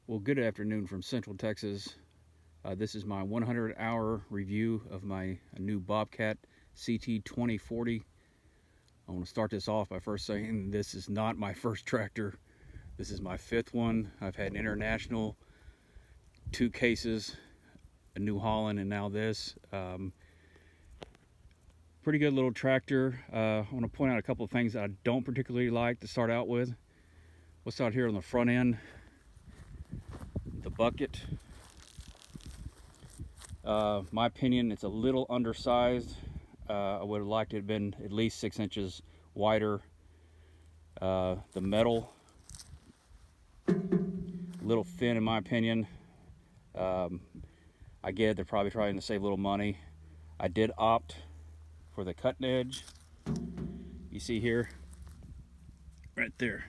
Well, good afternoon from Central Texas. This is my 100-hour review of my new Bobcat CT2040. I want to start this off by first saying this is not my first tractor. This is my fifth one. I've had an International, 2 cases, a New Holland, and now this. Pretty good little tractor. I want to point out a couple of things that I don't particularly like to start out with. We'll start here on the front end. The bucket. My opinion, it's a little undersized. I would have liked it to have been at least 6 inches wider. The metal, a little thin in my opinion. I get it, they're probably trying to save a little money. I did opt for the cutting edge. You see here, right there.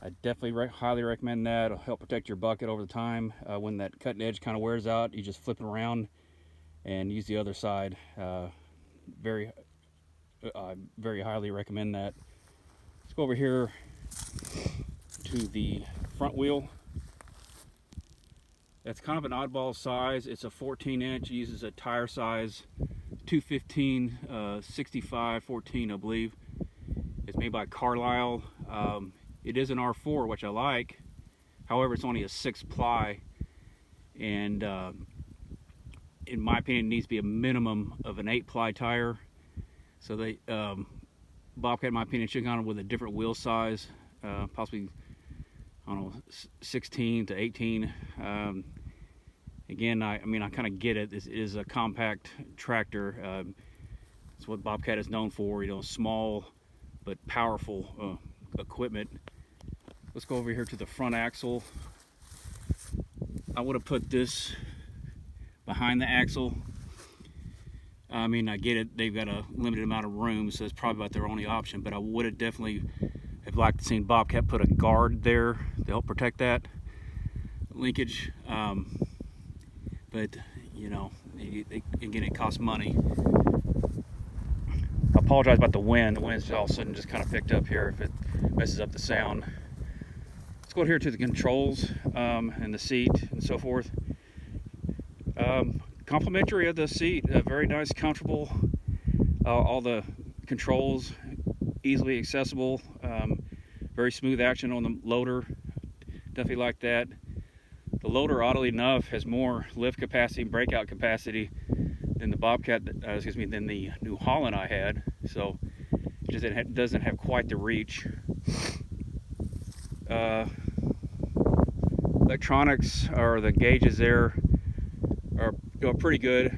I definitely highly recommend that. It'll help protect your bucket over the time. When that cutting edge kind of wears out, you just flip it around and use the other side. Very highly recommend that. Let's go over here to the front wheel. That's kind of an oddball size. It's a 14-inch. It uses a tire size 215 65 14, I believe. It's made by Carlisle. It is an R4, which I like. However, it's only a 6-ply, and in my opinion, it needs to be a minimum of an 8-ply tire. So they, Bobcat, in my opinion, should have gone with a different wheel size, possibly, I don't know, 16 to 18. Again, I kind of get it. This is a compact tractor. It's what Bobcat is known for. You know, small but powerful equipment. Let's go over here to the front axle. I would have put this behind the axle. I mean, I get it, they've got a limited amount of room, so it's probably about their only option, but I would have definitely have liked to see Bobcat put a guard there to help protect that linkage. But you know, again, it costs money. I apologize about the wind. The wind's all of a sudden just kind of picked up here if it messes up the sound. Let's go here to the controls and the seat and so forth. Complimentary of the seat, very nice, comfortable. All the controls easily accessible. Very smooth action on the loader. Definitely like that. The loader, oddly enough, has more lift capacity, breakout capacity than the Bobcat, than the New Holland I had. So it doesn't have quite the reach. Electronics, or the gauges there, are pretty good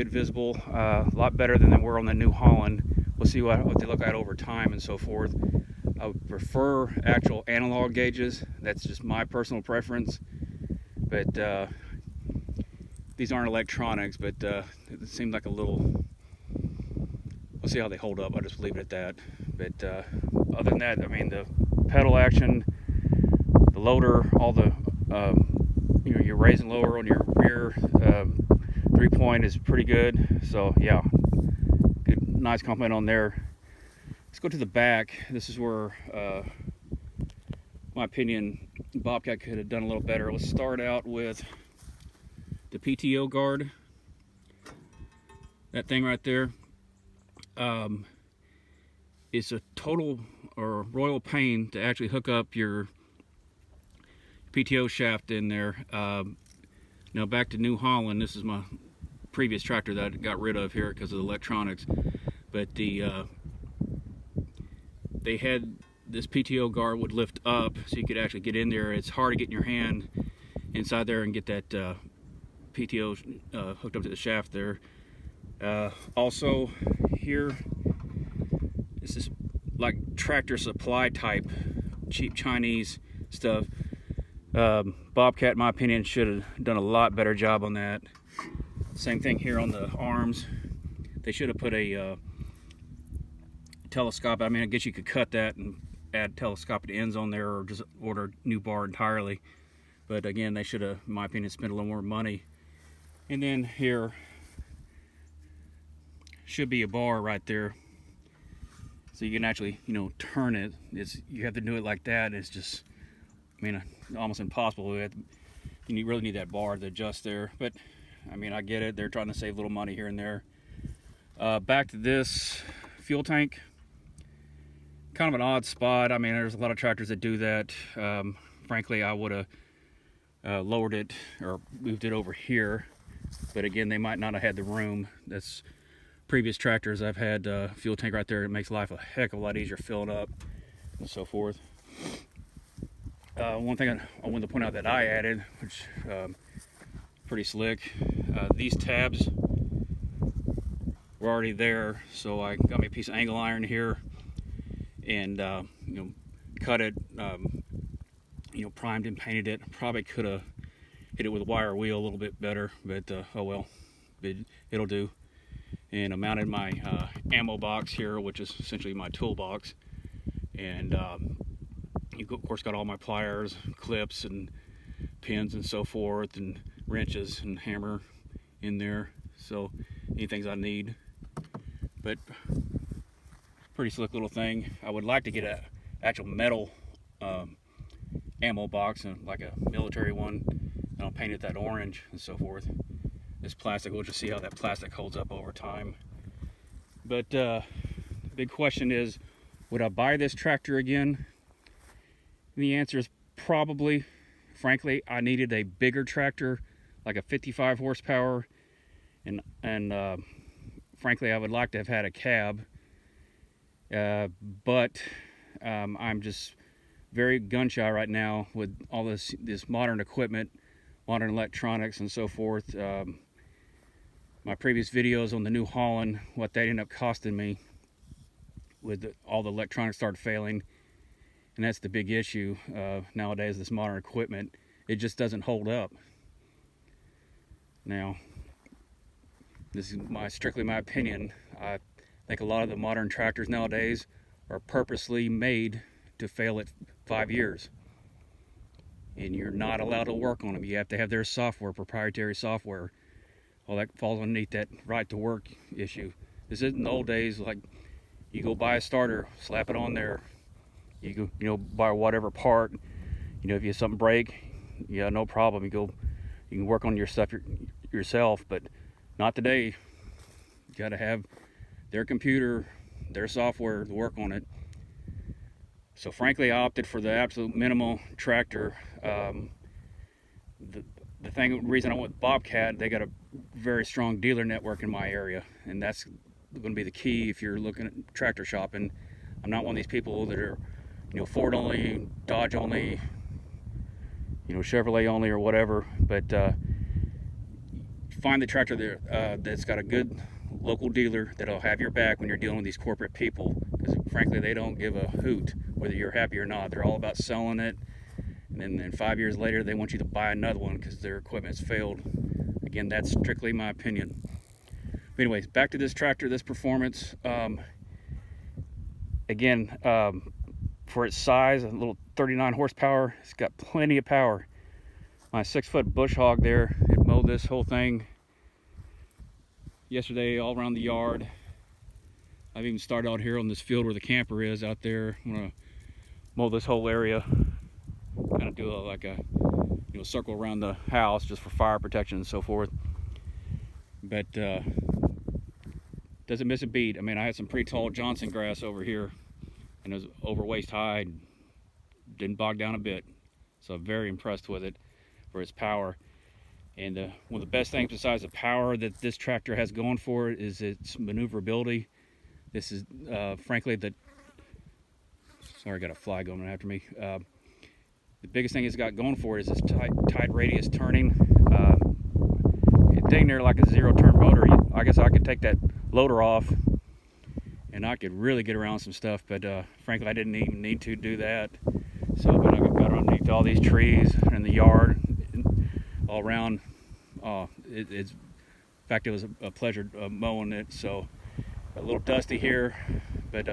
visible. A lot better than they were on the New Holland. We'll see what they look like over time and so forth. I would prefer actual analog gauges. That's just my personal preference. But these aren't electronics, but it seemed like a little. We'll see how they hold up. I'll just leave it at that. But other than that, I mean, the pedal action, the loader, all the your raise and lower on your rear 3-point is pretty good. So yeah, good, nice compliment on there. Let's go to the back. This is where, my opinion, Bobcat could have done a little better. Let's start out with the PTO guard. That thing right there. It's a total or royal pain to actually hook up your PTO shaft in there. Now back to New Holland. This is my previous tractor that I got rid of here because of the electronics. But they had this PTO guard would lift up so you could actually get in there. It's hard to get in your hand inside there and get that PTO hooked up to the shaft there. Also here, this is like Tractor Supply type cheap Chinese stuff. Bobcat, in my opinion, should have done a lot better job on that. Same thing here on the arms. They should have put a telescope. I mean, I guess you could cut that and add telescopic ends on there, or just order a new bar entirely. But again, they should have, in my opinion, spent a little more money. And then here should be a bar right there, so you can actually, you know, turn it. You have to do it like that. It's just I mean, almost impossible. You really need that bar to adjust there, but I mean, I get it. They're trying to save a little money here and there. Back to this fuel tank. Kind of an odd spot. I mean, there's a lot of tractors that do that. Frankly, I would have lowered it or moved it over here, but again, they might not have had the room. That's previous tractors I've had fuel tank right there. It makes life a heck of a lot easier filling up and so forth. One thing I wanted to point out that I added, which pretty slick, these tabs were already there, so I got me a piece of angle iron here and you know, cut it, you know, primed and painted it. Probably could have hit it with a wire wheel a little bit better, but oh well, it'll do. And I mounted my ammo box here, which is essentially my toolbox, and you of course got all my pliers, clips, and pins and so forth, and wrenches and hammer in there, so anything I need. But pretty slick little thing. I would like to get a actual metal ammo box, and like a military one, and I'll paint it that orange and so forth. This plastic, we'll just see how that plastic holds up over time. But the big question is, would I buy this tractor again? And the answer is probably. Frankly, I needed a bigger tractor, like a 55 horsepower, and frankly, I would like to have had a cab, but I'm just very gun shy right now with all this modern equipment, modern electronics and so forth. My previous videos on the New Holland, what that ended up costing me with all the electronics started failing, and that's the big issue nowadays. This modern equipment, it just doesn't hold up. Now, this is strictly my opinion. I think a lot of the modern tractors nowadays are purposely made to fail at 5 years, and you're not allowed to work on them. You have to have their software, proprietary software. Well, that falls underneath that right to work issue. This isn't the old days, like you go buy a starter, slap it on there, you go, you know, buy whatever part, you know, if you have something break, yeah, no problem, you can work on your stuff yourself. But not today. You got to have their computer, their software to work on it. So frankly, I opted for the absolute minimal tractor. The reason I went with Bobcat, they got a very strong dealer network in my area, and that's going to be the key if you're looking at tractor shopping. I'm not one of these people that are, you know, Ford only, Dodge only, you know, Chevrolet only or whatever. But find the tractor there that's got a good local dealer that'll have your back when you're dealing with these corporate people, because frankly, they don't give a hoot whether you're happy or not. They're all about selling it, and then 5 years later they want you to buy another one because their equipment's failed. Again, that's strictly my opinion. But anyways, back to this tractor, this performance. Again, for its size, a little 39 horsepower, it's got plenty of power. My 6-foot bush hog there, it mowed this whole thing yesterday all around the yard. I've even started out here on this field where the camper is out there. I'm gonna mow this whole area, kind of do like a, you know, circle around the house just for fire protection and so forth. But doesn't miss a beat. I mean, I had some pretty tall Johnson grass over here, and it was over waist high, didn't bog down a bit. So I'm very impressed with it for its power. And one of the best things besides the power that this tractor has going for it is its maneuverability. This is frankly sorry, I got a fly going after me. The biggest thing it's got going for it is this tight radius turning. It's dang near like a zero-turn motor. I guess I could take that loader off and I could really get around some stuff, but frankly, I didn't even need to do that. So when I got underneath all these trees in the yard, all around, in fact, it was a pleasure mowing it. So a little dusty here, but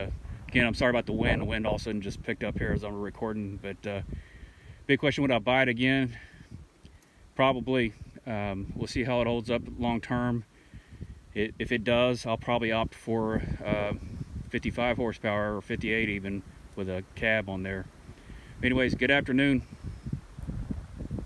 again, I'm sorry about the wind. The wind all of a sudden just picked up here as I'm recording. But big question, would I buy it again? Probably. We'll see how it holds up long term. If it does, I'll probably opt for 55 horsepower or 58 even, with a cab on there. Anyways, good afternoon.